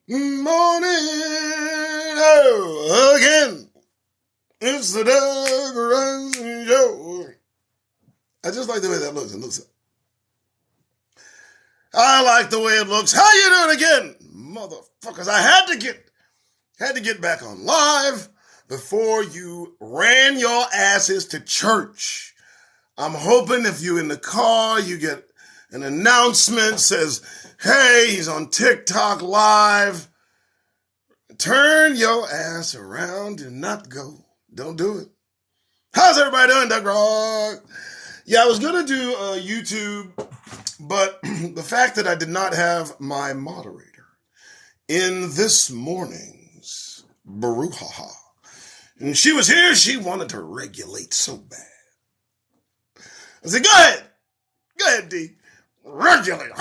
Morning, oh, again. It's the Doug Rising Show. I just like the way that looks. It looks. I like the way it looks. How you doing again, motherfuckers? I had to get back on live before you ran your asses to church. I'm hoping if you in the car, you get an announcement says, "Hey, he's on TikTok live." Turn your ass around and not go. Don't do it. How's everybody doing, Doug Rock? Yeah, I was going to do YouTube, but the fact that I did not have my moderator in this morning's Baruhaha, and she was here, she wanted to regulate so bad. I said, go ahead, D. Regulate.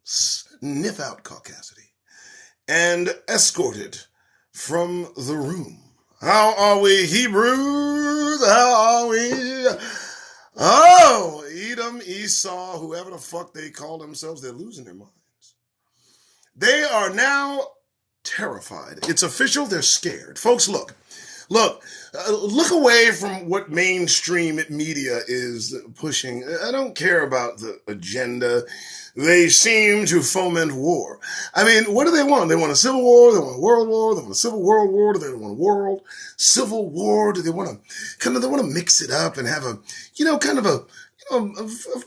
Sniff out caucasity. And escorted from the room. How are we, Hebrews? How are we? Oh, Edom, Esau, whoever the fuck they call themselves, they're losing their minds. They are now terrified. It's official, they're scared. Folks, look away from what mainstream media is pushing. I don't care about the agenda. They seem to foment war. I mean, what do they want? They want a civil war? They want a world war? They want a civil world war? Do they want a world civil war? Do they want to they want to mix it up and have a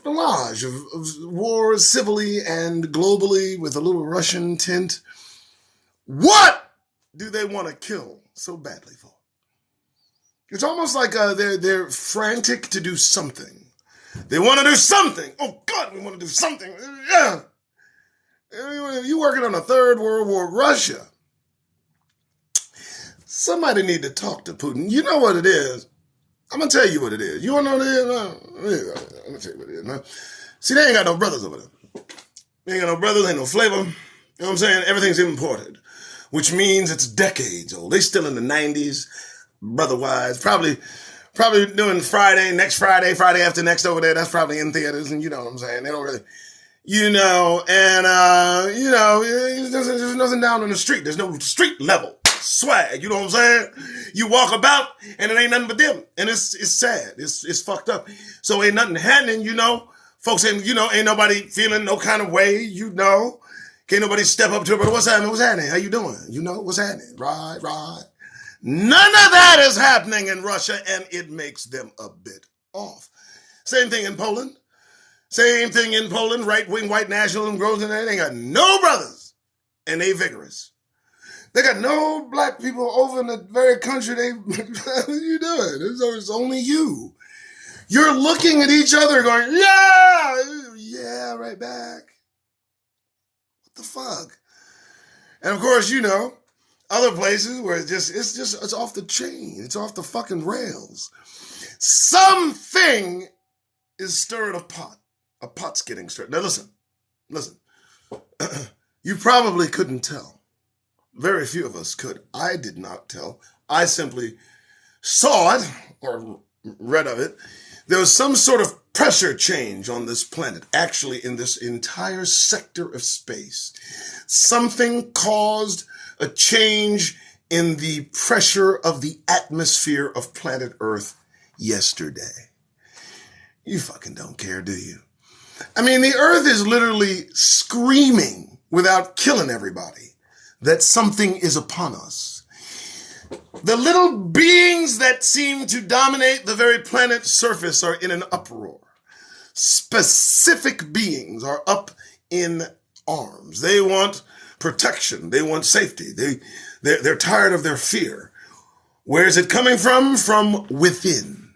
melange of war civilly and globally with a little Russian tint? What do they want to kill so badly for? It's almost like they're frantic to do something. They want to do something. Oh, God, we want to do something. Yeah. You working on a third world war, Russia. Somebody need to talk to Putin. You know what it is. I'm going to tell you what it is. You want to know what it is? I'm going to tell you what it is. Man. See, they ain't got no brothers over there. They ain't got no brothers, ain't no flavor. You know what I'm saying? Everything's imported, which means it's decades old. They still in the 90s, brother-wise. Probably doing next Friday, Friday after next over there. That's probably in theaters, and you know what I'm saying. They don't really, there's nothing down on the street. There's no street level swag. You know what I'm saying? You walk about, and it ain't nothing but them, and it's sad. It's fucked up. So ain't nothing happening. Folks ain't nobody feeling no kind of way. Can't nobody step up to it. But what's happening? What's happening? How you doing? What's happening? Right. None of that is happening in Russia, and it makes them a bit off. Same thing in Poland. Right-wing white nationalism grows in there. They ain't got no brothers, and they vigorous. They got no black people over in the very country. What are you doing? It's only you. You're looking at each other going, yeah, right back. What the fuck? And of course, other places where it's off the chain. It's off the fucking rails. Something is stirring a pot. A pot's getting stirred. Now listen. You probably couldn't tell. Very few of us could. I did not tell. I simply saw it or read of it. There was some sort of pressure change on this planet, actually in this entire sector of space. Something caused a change in the pressure of the atmosphere of planet Earth yesterday. You fucking don't care, do you? I mean, the Earth is literally screaming without killing everybody that something is upon us. The little beings that seem to dominate the very planet's surface are in an uproar. Specific beings are up in arms. They want protection. They want safety. They're tired of their fear. Where is it coming from? From within.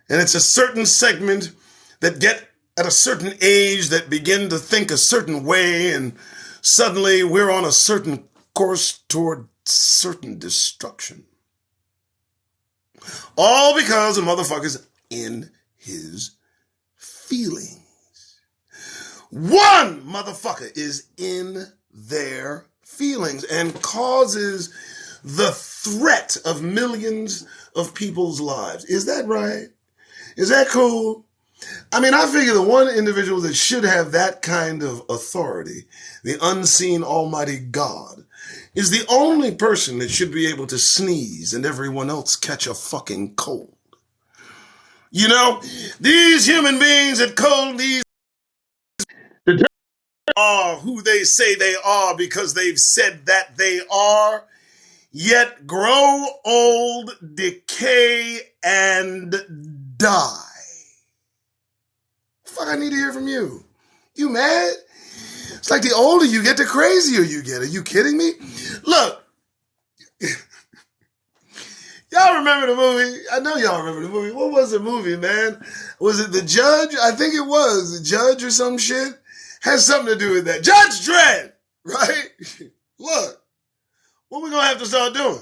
And it's a certain segment that get at a certain age that begin to think a certain way, and suddenly we're on a certain course toward certain destruction. All because a motherfucker's in his feelings. One motherfucker is in their feelings and causes the threat of millions of people's lives. Is that right? Is that cool? I mean, I figure the one individual that should have that kind of authority, the unseen almighty God, is the only person that should be able to sneeze and everyone else catch a fucking cold. You know, these human beings that call these are who they say they are because they've said that they are, yet grow old, decay, and die. Fuck, I need to hear from you. You mad? It's like the older you get, the crazier you get. Are you kidding me? Look, y'all remember the movie? I know y'all remember the movie. What was the movie, man? Was it The Judge? I think it was. The Judge or some shit. Has something to do with that. Judge Dredd, right? Look, what we gonna have to start doing?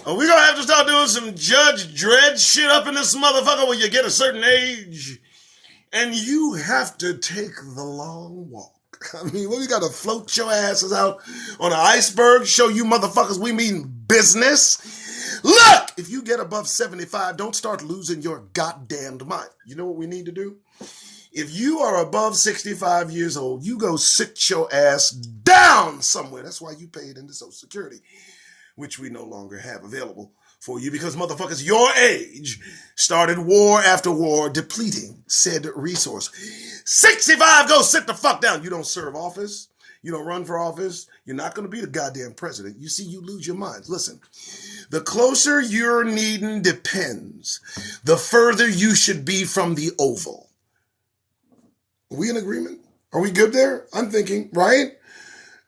Are we gonna have to start doing some Judge Dredd shit up in this motherfucker when you get a certain age? And you have to take the long walk. I mean, we gotta float your asses out on an iceberg, show you motherfuckers we mean business. Look, if you get above 75, don't start losing your goddamned mind. You know what we need to do? If you are above 65 years old, you go sit your ass down somewhere. That's why you paid into Social Security, which we no longer have available for you because motherfuckers your age started war after war depleting said resource. 65, go sit the fuck down. You don't serve office. You don't run for office. You're not going to be the goddamn president. You see, you lose your minds. Listen, the closer you're needing depends, the further you should be from the Oval. Are we in agreement? Are we good there? I'm thinking, right?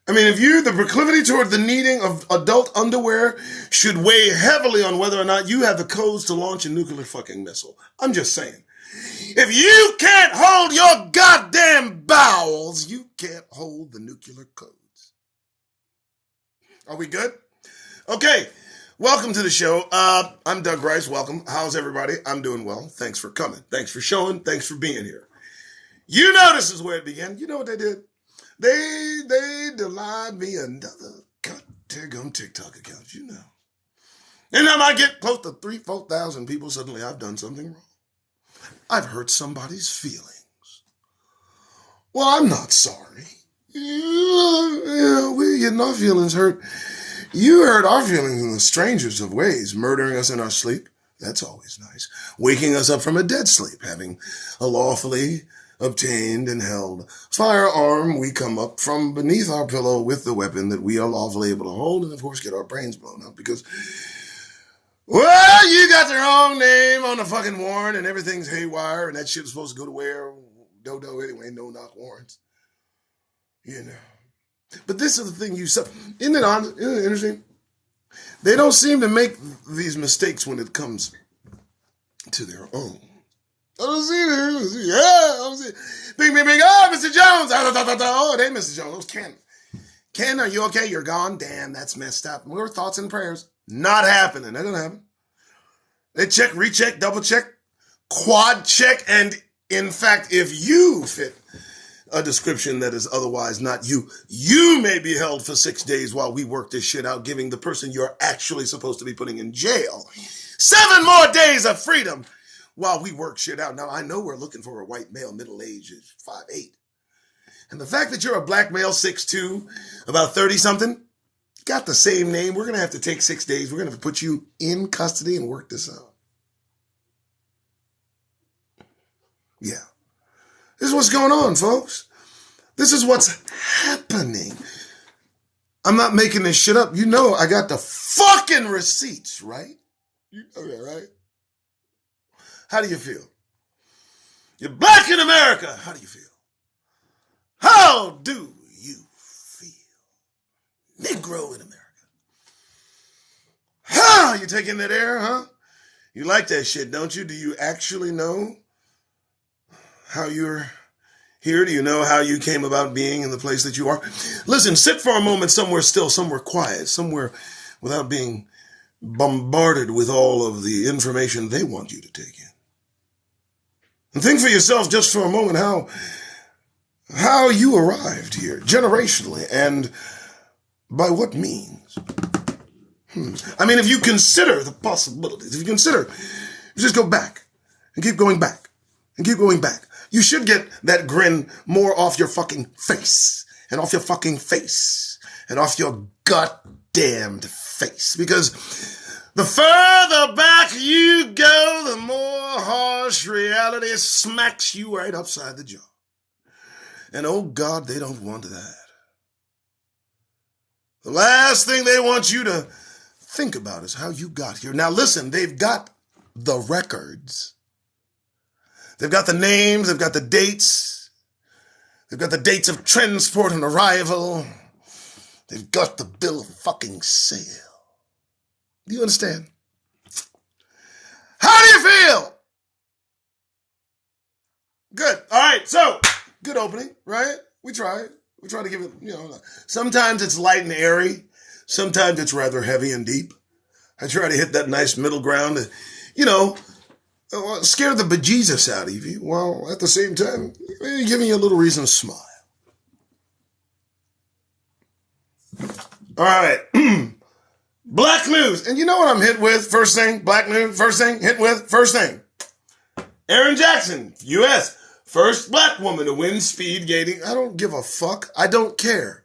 I mean, the proclivity toward the needing of adult underwear should weigh heavily on whether or not you have the codes to launch a nuclear fucking missile. I'm just saying. If you can't hold your goddamn bowels, you can't hold the nuclear codes. Are we good? Okay. Welcome to the show. I'm Doug Rice. Welcome. How's everybody? I'm doing well. Thanks for coming. Thanks for showing. Thanks for being here. You know this is where it began. You know what they did? They denied me another goddamn TikTok account, you know. And I might get close to 3,000-4,000 people. Suddenly I've done something wrong. I've hurt somebody's feelings. Well, I'm not sorry. We're getting our feelings hurt. You hurt our feelings in the strangest of ways, murdering us in our sleep. That's always nice. Waking us up from a dead sleep, having a lawfully obtained and held firearm. We come up from beneath our pillow with the weapon that we are lawfully able to hold and, of course, get our brains blown up because, well, you got the wrong name on the fucking warrant and everything's haywire and that shit was supposed to go to where? Dodo anyway, no knock warrants. You know. But this is the thing you said. Isn't it interesting? They don't seem to make these mistakes when it comes to their own. I don't see it. Yeah, I don't see it. Bing, bing, bing. Oh, Mr. Jones. Oh, they Mr. Jones. Those Ken. Ken, are you okay? You're gone. Damn, that's messed up. More thoughts and prayers. Not happening. That doesn't happen. They check, recheck, double check, quad check. And in fact, if you fit a description that is otherwise not you, you may be held for 6 days while we work this shit out, giving the person you're actually supposed to be putting in jail 7 more days of freedom while we work shit out. Now, I know we're looking for a white male, middle-aged, 5'8". And the fact that you're a black male, 6'2", about 30-something, got the same name. We're going to have to take 6 days. We're going to have to put you in custody and work this out. Yeah. This is what's going on, folks. This is what's happening. I'm not making this shit up. You know I got the fucking receipts, right? You know that, right? How do you feel? You're black in America. How do you feel? How do you feel? Negro in America. Huh? You taking that air, huh? You like that shit, don't you? Do you actually know how you're here? Do you know how you came about being in the place that you are? Listen, sit for a moment somewhere still, somewhere quiet, somewhere without being bombarded with all of the information they want you to take in. And think for yourself just for a moment how you arrived here, generationally, and by what means. I mean, if you consider the possibilities, if you just go back and keep going back and keep going back. You should get that grin more off your fucking face and off your fucking face and off your goddamned face, because the further back you go, the more harsh reality smacks you right upside the jaw. And oh God, they don't want that. The last thing they want you to think about is how you got here. Now listen, they've got the records. They've got the names, they've got the dates. They've got the dates of transport and arrival. They've got the bill of fucking sale. Do you understand? How do you feel? Good. All right, so good opening, right? We try to give it, sometimes it's light and airy. Sometimes it's rather heavy and deep. I try to hit that nice middle ground to, scare the bejesus out of you, while at the same time giving you a little reason to smile. All right. Black news. And you know what I'm hit with? First thing, black news, first thing, hit with, first thing. Erin Jackson, U.S., first black woman to win speed skating. I don't give a fuck. I don't care.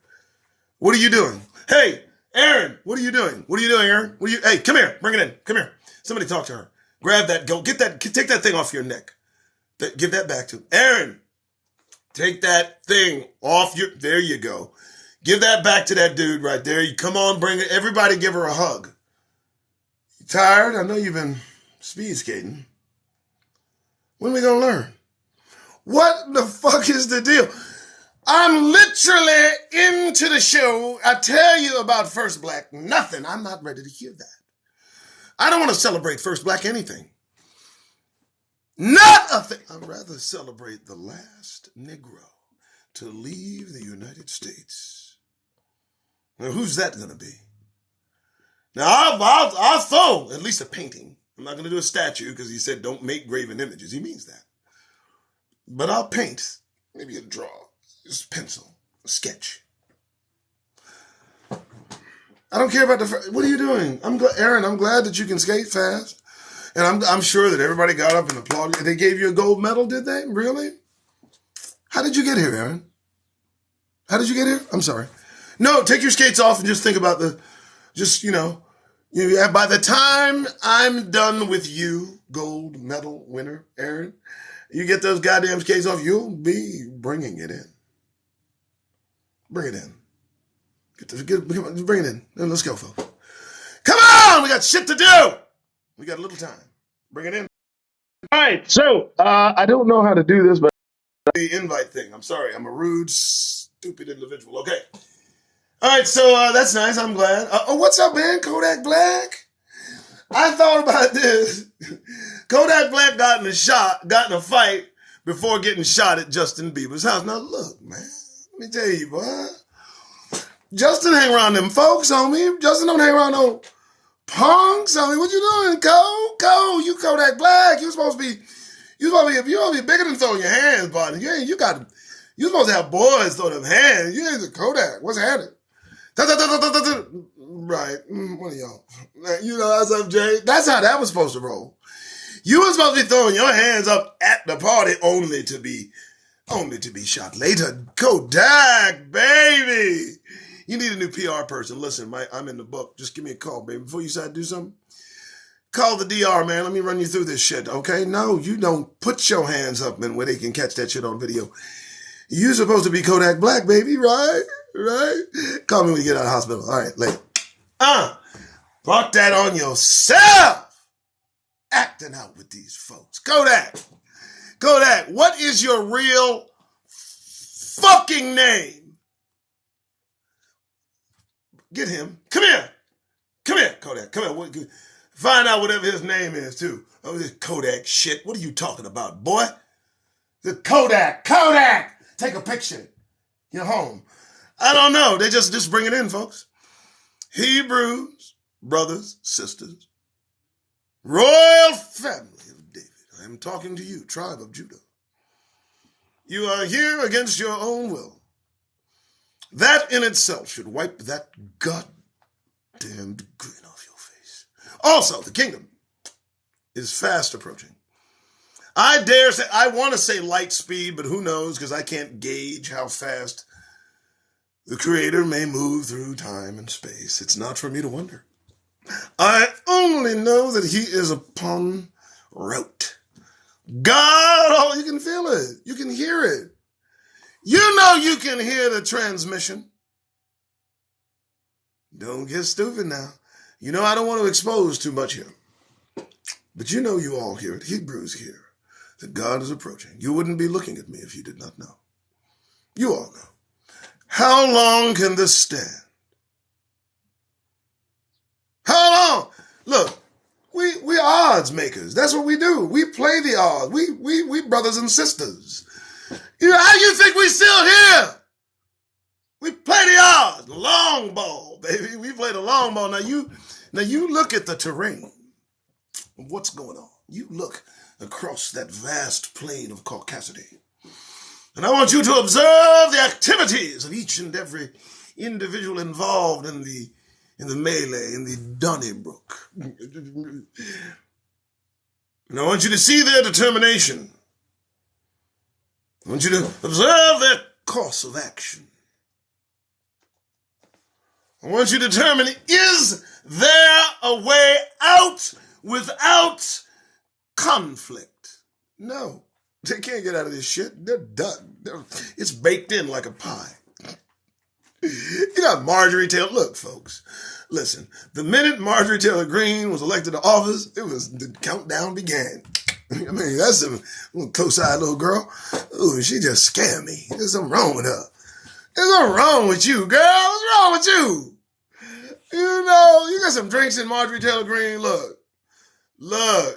What are you doing? Hey, Erin, what are you doing? What are you doing, Erin? Hey, come here. Bring it in. Come here. Somebody talk to her. Grab that. Go. Take that thing off your neck. Give that back to Erin. Take that thing off your, there you go. Give that back to that dude right there. You come on, bring it. Everybody give her a hug. You tired? I know you've been speed skating. When are we going to learn? What the fuck is the deal? I'm literally into the show. I tell you about First Black nothing. I'm not ready to hear that. I don't want to celebrate First Black anything. Not a thing. I'd rather celebrate the last Negro to leave the United States. Now, who's that going to be? Now, I'll throw at least a painting. I'm not going to do a statue because he said don't make graven images. He means that. But I'll paint, maybe a draw, just pencil, a sketch. I don't care about what are you doing? Erin, I'm glad that you can skate fast. And I'm sure that everybody got up and applauded. They gave you a gold medal, did they? Really? How did you get here, Erin? How did you get here? I'm sorry. No, take your skates off and just think about by the time I'm done with you, gold medal winner, Erin, you get those goddamn skates off, you'll be bringing it in. Bring it in. Bring it in. Let's go, folks. Come on! We got shit to do! We got a little time. Bring it in. All right, so I don't know how to do this, but the invite thing. I'm sorry. I'm a rude, stupid individual. Okay. All right, so that's nice. I'm glad. What's up, man? Kodak Black? I thought about this. Kodak Black got in a fight before getting shot at Justin Bieber's house. Now, look, man. Let me tell you, boy. Justin hang around them folks, homie. Justin don't hang around no punks, homie. What you doing, Cole, you Kodak Black. You supposed to be bigger than throwing your hands, buddy. You supposed to have boys throw them hands. You ain't the Kodak. What's happening? Right. One of y'all. You know, that's up, Jay. That's how that was supposed to roll. You were supposed to be throwing your hands up at the party only to be shot later. Kodak, baby. You need a new PR person. Listen, I'm in the book. Just give me a call, baby. Before you decide to do something, call the DR, man. Let me run you through this shit, okay? No, you don't put your hands up, man, where they can catch that shit on video. You're supposed to be Kodak Black, baby, right? Right? Call me when you get out of the hospital. All right, later. Brought that on yourself. Acting out with these folks. Kodak, what is your real fucking name? Get him. Come here, Kodak. Come here. Find out whatever his name is, too. Oh, this Kodak shit. What are you talking about, boy? The Kodak. Take a picture. You're home. I don't know. They just bring it in, folks. Hebrews, brothers, sisters, royal family of David. I am talking to you, tribe of Judah. You are here against your own will. That in itself should wipe that goddamn grin off your face. Also, the kingdom is fast approaching. I dare say, I want to say light speed, but who knows, because I can't gauge how fast the Creator may move through time and space. It's not for me to wonder. I only know that he is upon route. God, oh, you can feel it. You can hear it. You know you can hear the transmission. Don't get stupid now. You know I don't want to expose too much here. But you know you all hear it. Hebrews hear that God is approaching. You wouldn't be looking at me if you did not know. You all know. How long can this stand? How long? Look, we odds makers. That's what we do. We play the odds. We brothers and sisters. You know, how you think we still here? We play the odds. Long ball, baby. We play the long ball. Now you look at the terrain of what's going on. You look across that vast plain of Caucasity. And I want you to observe the activities of each and every individual involved in the melee, in the Donnybrook. And I want you to see their determination. I want you to observe their course of action. I want you to determine, is there a way out without conflict? No. They can't get out of this shit. They're done. It's baked in like a pie. You got Marjorie Taylor. Look, folks, listen. The minute Marjorie Taylor Greene was elected to office, the countdown began. I mean, that's a little close-eyed little girl. Ooh, she just scared me. There's something wrong with her. There's something wrong with you, girl. What's wrong with you? You know, you got some drinks in Marjorie Taylor Greene. Look,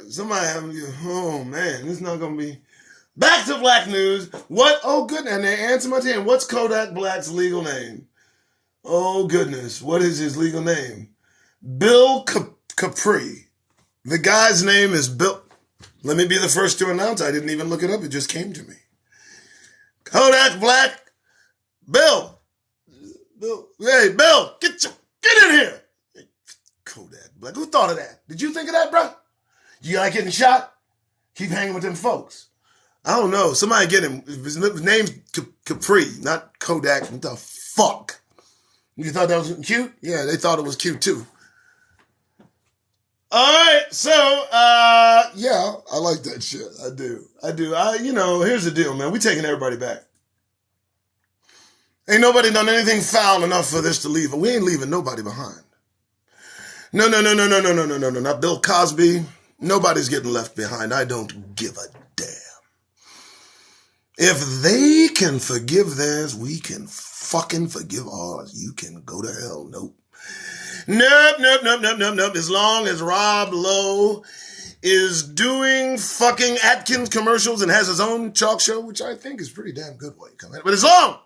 somebody having you. Oh, man, this is not going to be. Back to Black news. What? Oh, goodness. And they answer my team. What's Kodak Black's legal name? Oh, goodness. What is his legal name? Bill Capri. The guy's name is Bill. Let me be the first to announce. I didn't even look it up. It just came to me. Kodak Black. Bill. Hey, Bill, get in here. Hey, Kodak Black. Who thought of that? Did you think of that, bro? You like getting shot? Keep hanging with them folks. I don't know. Somebody get him. His name's Capri, not Kodak. What the fuck? You thought that was cute? Yeah, they thought it was cute too. All right, so, yeah, I like that shit. I do. Here's the deal, man. We taking everybody back. Ain't nobody done anything foul enough for this to leave. We ain't leaving nobody behind. No. Not Bill Cosby. Nobody's getting left behind. I don't give a damn. If they can forgive theirs, we can fucking forgive ours. You can go to hell. Nope. As long as Rob Lowe is doing fucking Atkins commercials and has his own talk show, which I think is pretty damn good while you come in. But as long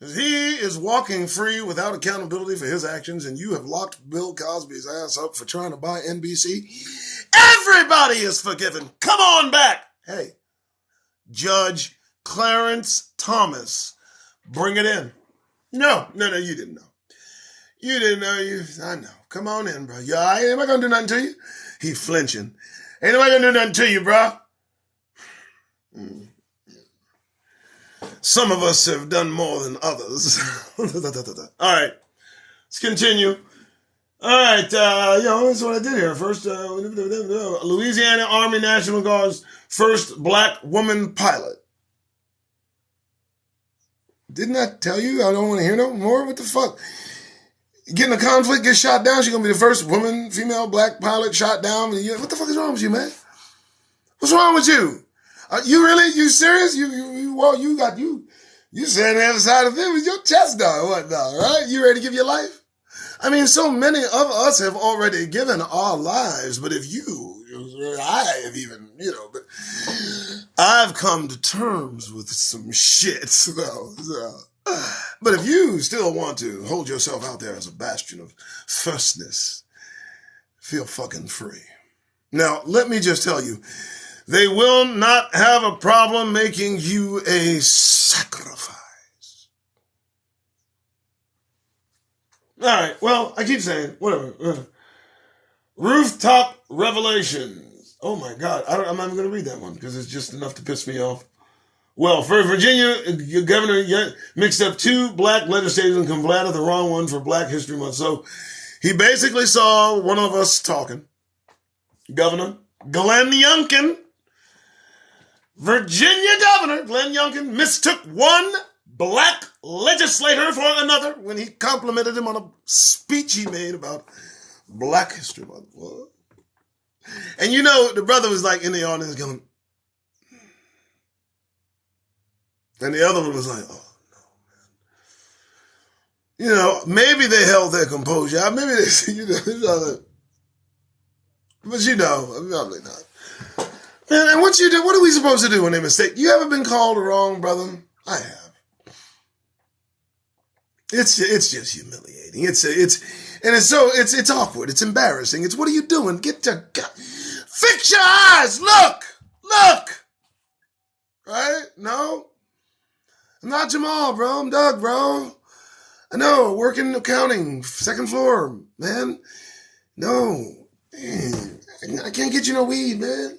as he is walking free without accountability for his actions and you have locked Bill Cosby's ass up for trying to buy NBC, everybody is forgiven. Come on back. Hey, Judge Clarence Thomas, bring it in. No, you didn't know. You didn't know. I know. Come on in, bro. You all right? Ain't nobody gonna do nothing to you? He flinching. Ain't nobody gonna do nothing to you, bro. Some of us have done more than others. All right. Let's continue. All right. That's what I did here. First, Louisiana Army National Guard's first black woman pilot. Didn't I tell you? I don't want to hear no more. What the fuck? Get in a conflict, get shot down. She's going to be the first woman, female, black pilot shot down. What the fuck is wrong with you, man? What's wrong with you? You serious? You standing on the other side of them with your chest down. What now, right? You ready to give your life? I mean, so many of us have already given our lives, but I have even, but I've come to terms with some shit, But if you still want to hold yourself out there as a bastion of firstness, feel fucking free. Now, let me just tell you, they will not have a problem making you a sacrifice. All right, well, I keep saying, whatever. Rooftop revelations. Oh my God. I'm not even going to read that one because it's just enough to piss me off. Well, for Virginia, Governor mixed up two black legislators and completed the wrong one for Black History Month. So he basically saw one of us talking. Governor Glenn Youngkin, Virginia Governor Glenn Youngkin mistook one black legislator for another when he complimented him on a speech he made about Black History Month. What? And you know, the brother was like in the audience going, and the other one was like, oh, no, man. You know, maybe they held their composure. Maybe they, but you know, probably not. Man, and what are we supposed to do when they mistake? You ever been called wrong, brother? I have. It's just humiliating. It's awkward. It's embarrassing. It's, what are you doing? Fix your eyes. Look. Right? No? I'm not Jamal, bro. I'm Doug, bro. I know, working accounting, second floor, man. No. Man, I can't get you no weed, man.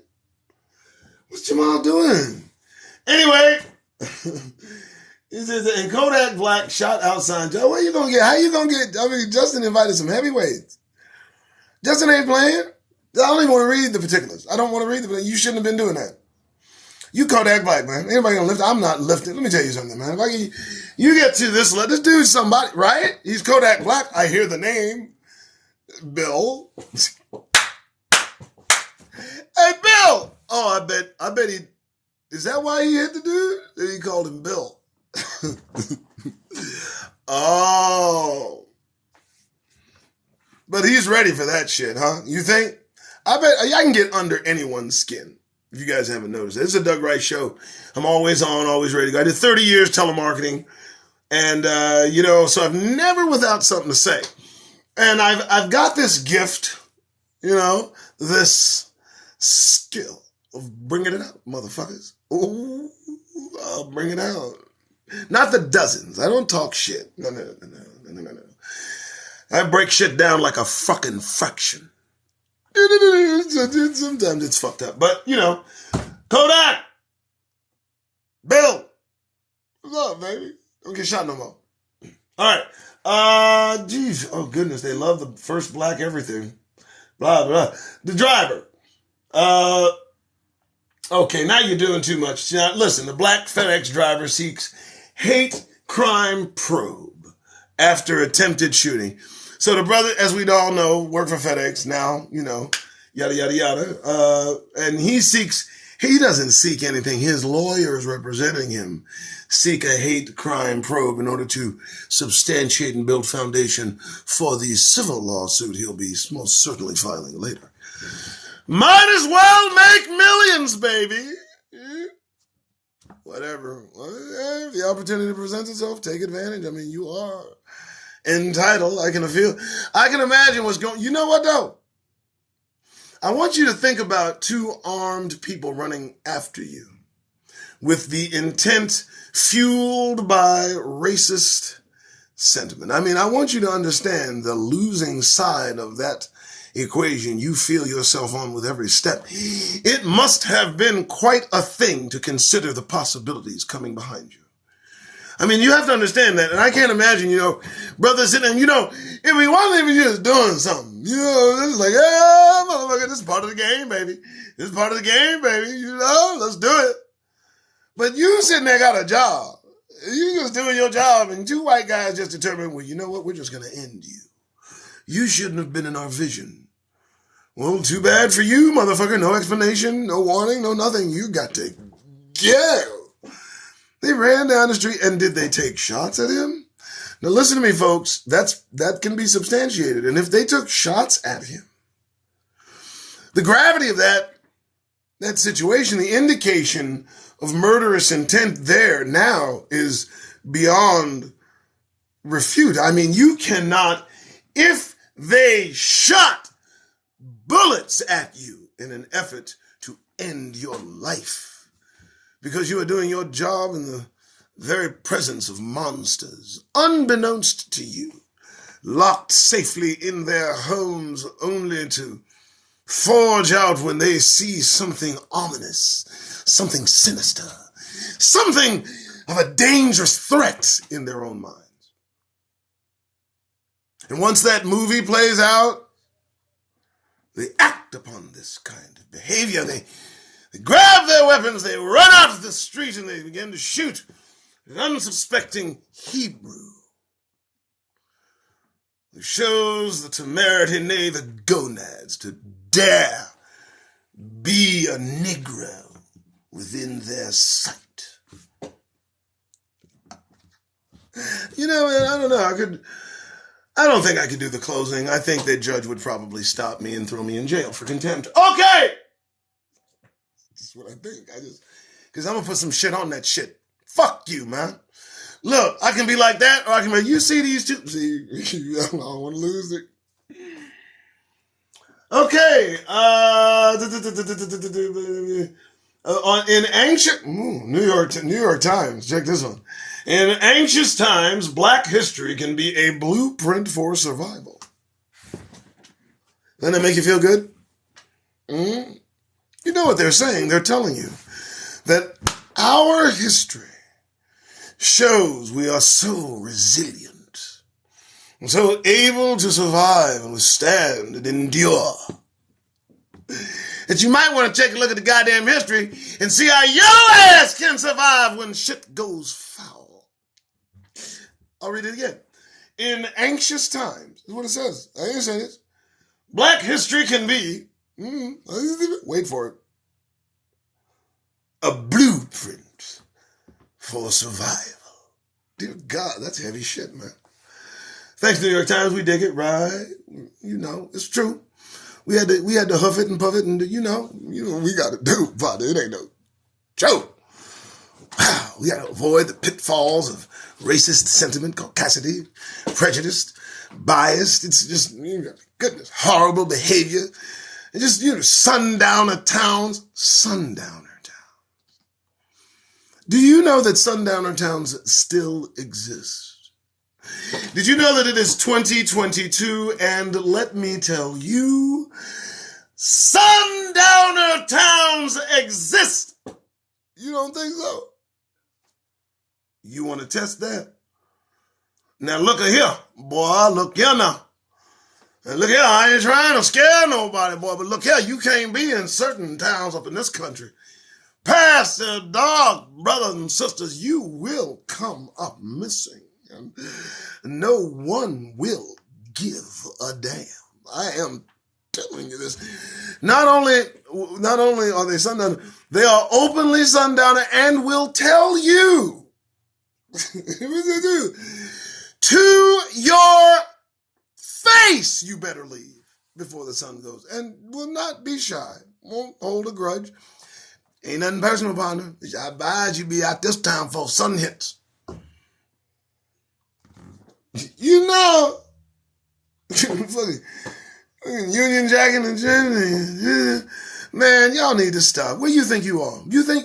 What's Jamal doing? Anyway, and Kodak Black shot outside. Joe, where you gonna get? How you gonna get? I mean, Justin invited some heavyweights. Justin ain't playing. I don't even want to read the particulars. I don't want to read the. You shouldn't have been doing that. You Kodak Black, man. Anybody gonna lift? I'm not lifting. Let me tell you something, man. If you get to this dude's somebody, right? He's Kodak Black. I hear the name, Bill. Hey, Bill. Oh, I bet he. Is that why he hit the dude? He called him Bill. Oh. But he's ready for that shit, huh? You think? I bet I can get under anyone's skin. If you guys haven't noticed, it's a Doug Rice show. I'm always on, always ready to go. I did 30 years telemarketing, and so I've never without something to say. And I've got this gift, this skill of bringing it out, motherfuckers. Ooh, I'll bring it out. Not the dozens. I don't talk shit. No. I break shit down like a fucking fraction. Sometimes it's fucked up. But, Kodak! Bill! What's up, baby? Don't get shot no more. All right. Geez. Oh, goodness. They love the first black everything. Blah, blah. The driver. Okay, now you're doing too much. Now, listen, the black FedEx driver seeks hate crime probe after attempted shooting. So the brother, as we all know, worked for FedEx now, yada, yada, yada. And he doesn't seek anything. His lawyers representing him seek a hate crime probe in order to substantiate and build foundation for the civil lawsuit he'll be most certainly filing later. Might as well make millions, baby. Whatever. If the opportunity presents itself, take advantage. I mean, you are entitled. I can imagine what's going. You know what though? I want you to think about two armed people running after you with the intent fueled by racist sentiment. I mean, I want you to understand the losing side of that equation you feel yourself on with every step. It must have been quite a thing to consider the possibilities coming behind you. I mean, you have to understand that, and I can't imagine, brothers sitting, if we wasn't even just doing something, this is like, yeah, motherfucker, this is part of the game, baby. This is part of the game, baby. Let's do it. But you sitting there got a job. You just doing your job, and two white guys just determined, well, you know what? We're just going to end you. You shouldn't have been in our vision. Well, too bad for you, motherfucker. No explanation, no warning, no nothing. You got to go. They ran down the street, and did they take shots at him? Now listen to me, folks. That can be substantiated. And if they took shots at him, the gravity of that situation, the indication of murderous intent there now is beyond refute. I mean, you cannot, if they shot bullets at you in an effort to end your life, because you are doing your job in the very presence of monsters, unbeknownst to you, locked safely in their homes only to forge out when they see something ominous, something sinister, something of a dangerous threat in their own minds. And once that movie plays out, they act upon this kind of behavior. They grab their weapons, they run out of the street, and they begin to shoot an unsuspecting Hebrew who shows the temerity, nay, the gonads, to dare be a Negro within their sight. You know, I don't know. I don't think I could do the closing. I think that judge would probably stop me and throw me in jail for contempt. Okay! That's what I think. Because I'm going to put some shit on that shit. Fuck you, man. Look, I can be like that, or I can be like, you see these two? See, I don't want to lose it. Okay. In ancient New York Times, check this one. In anxious times, Black history can be a blueprint for survival. Doesn't that make you feel good? You know what they're saying. They're telling you that our history shows we are so resilient and so able to survive and withstand and endure that you might want to take a look at the goddamn history and see how your ass can survive when shit goes foul. I'll read it again. In anxious times, is what it says. I ain't saying this. Black history can be, wait for it, a blueprint for survival. Dear God, that's heavy shit, man. Thanks, New York Times. We dig it, right? You know, it's true. We had to huff it and puff it, and you know what we got to do, but it ain't no joke. We got to avoid the pitfalls of racist sentiment, caucasity, prejudiced, biased. It's just, goodness, horrible behavior. And just, sundowner towns. Do you know that sundowner towns still exist? Did you know that it is 2022? And let me tell you, sundowner towns exist. You don't think so? You want to test that? Now look at here, boy, look here now. And look here, I ain't trying to scare nobody, boy, but look here, you can't be in certain towns up in this country. Past the dog, brothers and sisters, you will come up missing. And no one will give a damn. I am telling you this. Not only are they sundowner, they are openly sundowner and will tell you to your face, you better leave before the sun goes. And will not be shy. Won't hold a grudge. Ain't nothing personal, partner. I advise you be out this time before sun hits. You know, fucking Union Jacking and Germany. Man, y'all need to stop. Where you think you are?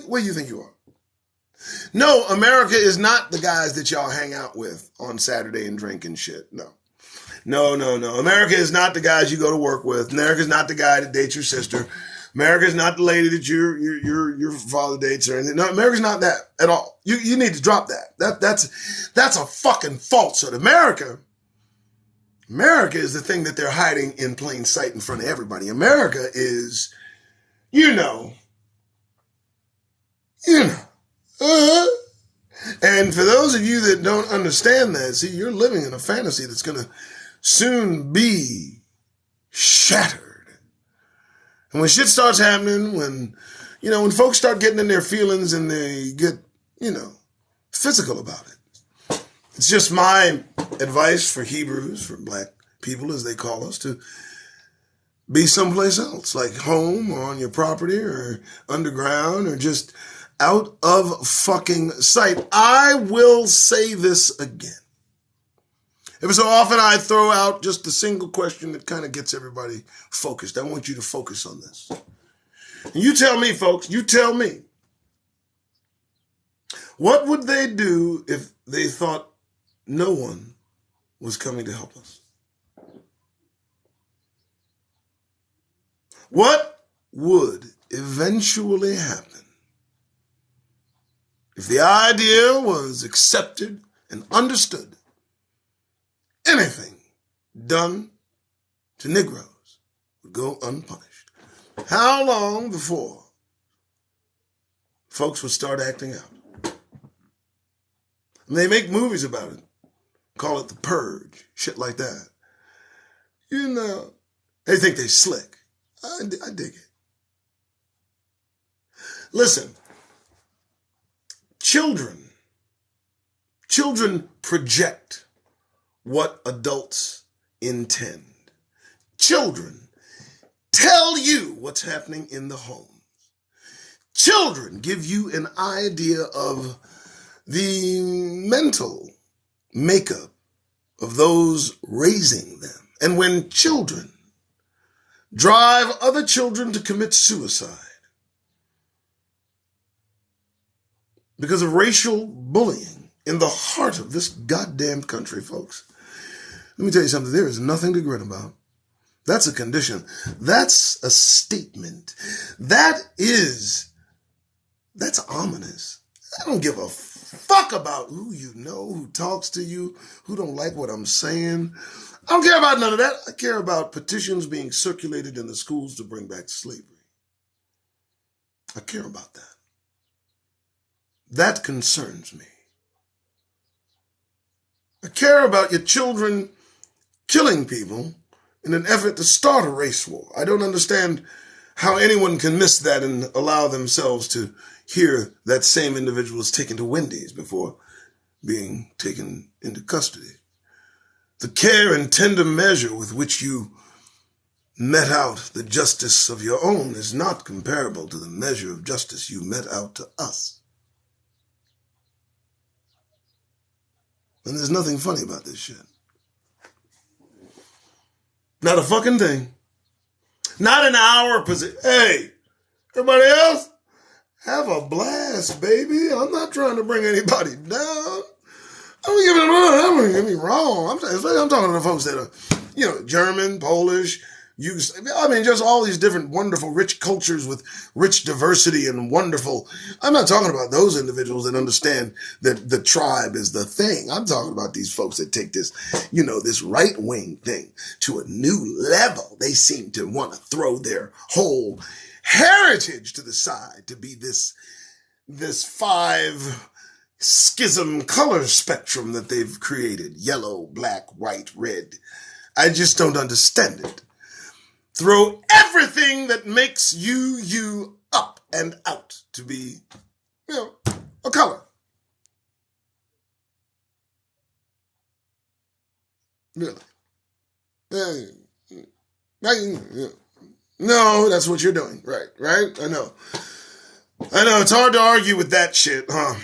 Where you think you are? No, America is not the guys that y'all hang out with on Saturday and drink and shit. No. America is not the guys you go to work with. America is not the guy that dates your sister. America is not the lady that your father dates or anything. No, America's not that at all. You need to drop that. That's a fucking falsehood. America is the thing that they're hiding in plain sight in front of everybody. America is, And for those of you that don't understand that, see, you're living in a fantasy that's going to soon be shattered. And when shit starts happening, when folks start getting in their feelings and they get, physical about it. It's just my advice for Hebrews, for Black people, as they call us, to be someplace else, like home or on your property or underground or just out of fucking sight. I will say this again. Every so often I throw out just a single question that kind of gets everybody focused. I want you to focus on this. And you tell me, folks, what would they do if they thought no one was coming to help us? What would eventually happen if the idea was accepted and understood? Anything done to Negroes would go unpunished. How long before folks would start acting out? And they make movies about it. Call it The Purge. Shit like that. You know, they think they slick. I dig it. Listen, children project what adults intend. Children tell you what's happening in the homes. Children give you an idea of the mental makeup of those raising them. And when children drive other children to commit suicide because of racial bullying in the heart of this goddamn country, folks, let me tell you something. There is nothing to grin about. That's a condition. That's a statement. That's ominous. I don't give a fuck about who you know, who talks to you, who don't like what I'm saying. I don't care about none of that. I care about petitions being circulated in the schools to bring back slavery. I care about that. That concerns me. I care about your children killing people in an effort to start a race war. I don't understand how anyone can miss that and allow themselves to hear that same individual is taken to Wendy's before being taken into custody. The care and tender measure with which you met out the justice of your own is not comparable to the measure of justice you met out to us. And there's nothing funny about this shit. Not a fucking thing. Not an hour position. Hey, everybody else, have a blast, baby. I'm not trying to bring anybody down. Don't get me wrong. I'm talking to the folks that are, German, Polish, just all these different wonderful, rich cultures with rich diversity and wonderful. I'm not talking about those individuals that understand that the tribe is the thing. I'm talking about these folks that take this, this right-wing thing to a new level. They seem to want to throw their whole heritage to the side to be this 5 schism color spectrum that they've created. Yellow, black, white, red. I just don't understand it. Throw everything that makes you up and out to be, a color. Really. No, that's what you're doing. Right? I know. It's hard to argue with that shit, huh?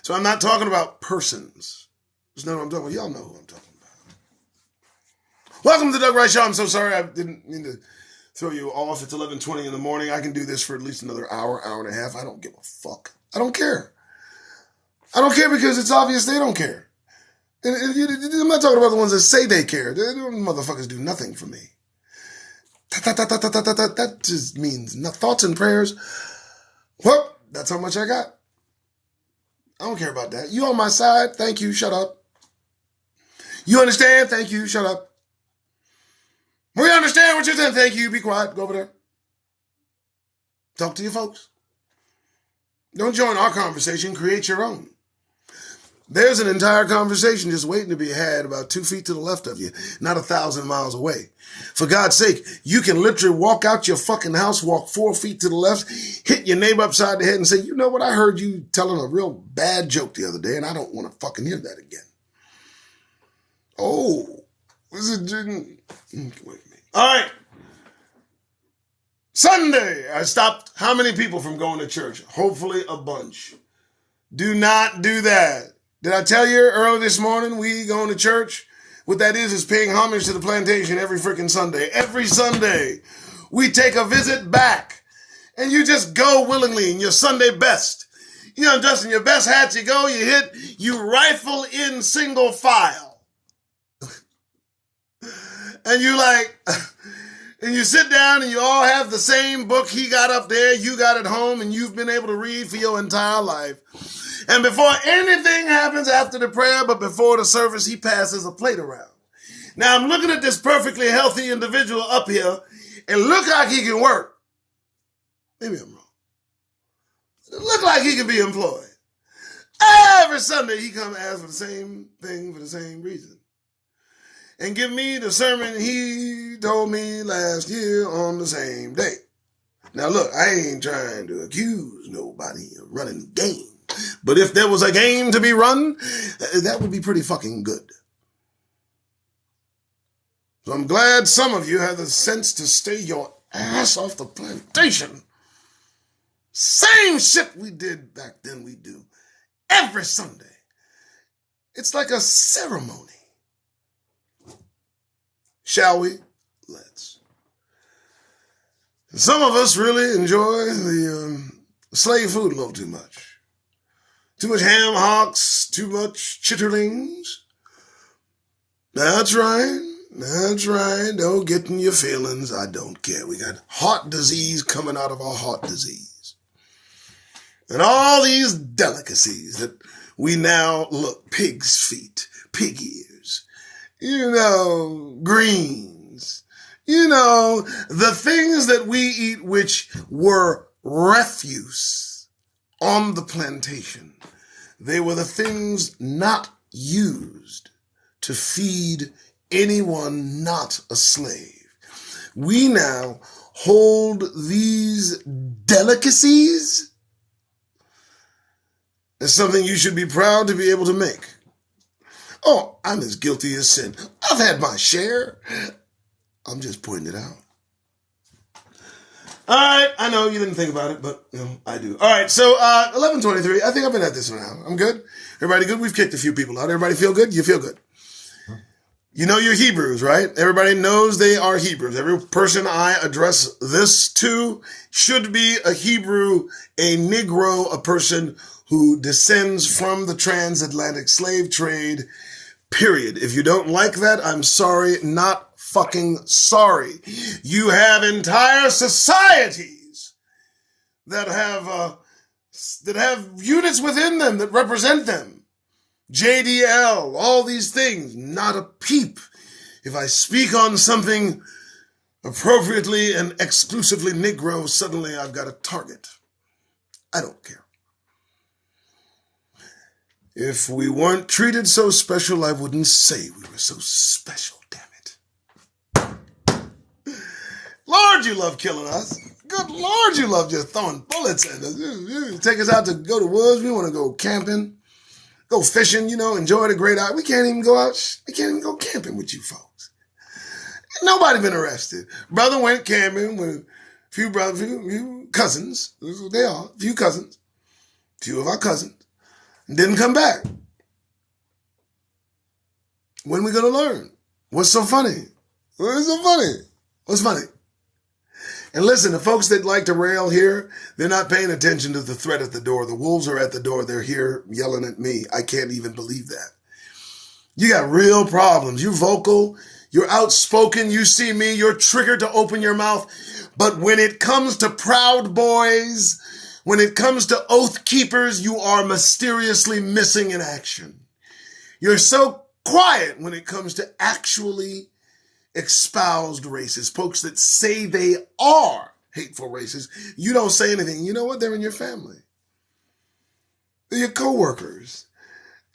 So I'm not talking about persons. Just know what I'm talking about. Y'all know who I'm talking about. Welcome to the Doug Wright Show. I'm so sorry I didn't mean to throw you off. It's 11:20 in the morning. I can do this for at least another hour and a half. I don't give a fuck. I don't care. I don't care because it's obvious they don't care. And I'm not talking about the ones that say they care. Those motherfuckers do nothing for me. That just means thoughts and prayers. Well, that's how much I got. I don't care about that. You on my side? Thank you. Shut up. You understand? Thank you. Shut up. We understand what you're saying. Thank you. Be quiet. Go over there. Talk to your folks. Don't join our conversation. Create your own. There's an entire conversation just waiting to be had about 2 feet to the left of you, not 1,000 miles away. For God's sake, you can literally walk out your fucking house, walk 4 feet to the left, hit your neighbor upside the head and say, you know what, I heard you telling a real bad joke the other day and I don't want to fucking hear that again. Oh, was it? Wait a minute. All right. Sunday, I stopped how many people from going to church? Hopefully a bunch. Do not do that. Did I tell you early this morning we going to church? What that is paying homage to the plantation every freaking Sunday. Every Sunday we take a visit back and you just go willingly in your Sunday best. Dressed in your best hats, you go, you rifle in single file. And you like, and you sit down and you all have the same book he got up there, you got at home, and you've been able to read for your entire life. And before anything happens after the prayer, but before the service, he passes a plate around. Now I'm looking at this perfectly healthy individual up here, and look like he can work. Maybe I'm wrong. It look like he can be employed. Every Sunday he come ask for the same thing for the same reason. And give me the sermon he told me last year on the same day. Now look, I ain't trying to accuse nobody of running game. But if there was a game to be run, that would be pretty fucking good. So I'm glad some of you have the sense to stay your ass off the plantation. Same shit we did back then we do. Every Sunday. It's like a ceremony. Shall we? Let's. Some of us really enjoy the slave food a little too much. Too much ham hocks, too much chitterlings. That's right. That's right. Don't get in your feelings. I don't care. We got heart disease coming out of our heart disease. And all these delicacies that we now look, pig's feet, pig ears, greens, the things that we eat which were refuse on the plantation. They were the things not used to feed anyone not a slave. We now hold these delicacies as something you should be proud to be able to make. Oh, I'm as guilty as sin. I've had my share. I'm just pointing it out. All right, I know you didn't think about it, but I do. All right, so 11:23. I think I've been at this one now. I'm good. Everybody good? We've kicked a few people out. Everybody feel good? You feel good? You know you're Hebrews, right? Everybody knows they are Hebrews. Every person I address this to should be a Hebrew, a Negro, a person who descends from the transatlantic slave trade, period. If you don't like that, I'm sorry, not fucking sorry. You have entire societies that have units within them that represent them. JDL, all these things, not a peep. If I speak on something appropriately and exclusively Negro, suddenly I've got a target. I don't care. If we weren't treated so special, I wouldn't say we were so special, damn it. Lord, you love killing us. Good Lord, you love just throwing bullets at us. You take us out to go to woods. We want to go camping, go fishing, enjoy the great out. We can't even go out. We can't even go camping with you folks. Nobody been arrested. Brother went camping with a few brothers, few cousins. That's what they are. A few cousins. A few of our cousins. Didn't come back. When are we going to learn? What's so funny? What's so funny? What's funny? And listen, the folks that like to rail here, they're not paying attention to the threat at the door. The wolves are at the door. They're here yelling at me. I can't even believe that. You got real problems. You're vocal. You're outspoken. You see me. You're triggered to open your mouth. But when it comes to Proud Boys, when it comes to Oath Keepers, you are mysteriously missing in action. You're so quiet when it comes to actually espoused racists, folks that say they are hateful racists. You don't say anything. You know what? They're in your family. They're your coworkers.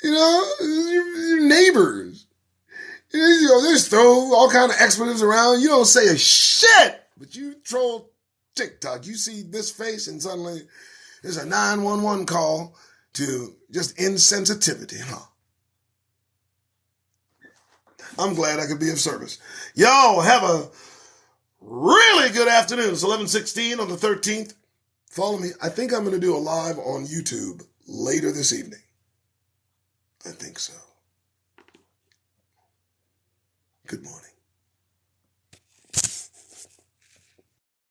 Your neighbors. You just throw all kind of expletives around. You don't say a shit, but you troll TikTok. You see this face and suddenly there's a 911 call to just insensitivity, huh? I'm glad I could be of service. Y'all have a really good afternoon. It's 11:16 on the 13th. Follow me. I think I'm going to do a live on YouTube later this evening. I think so. Good morning.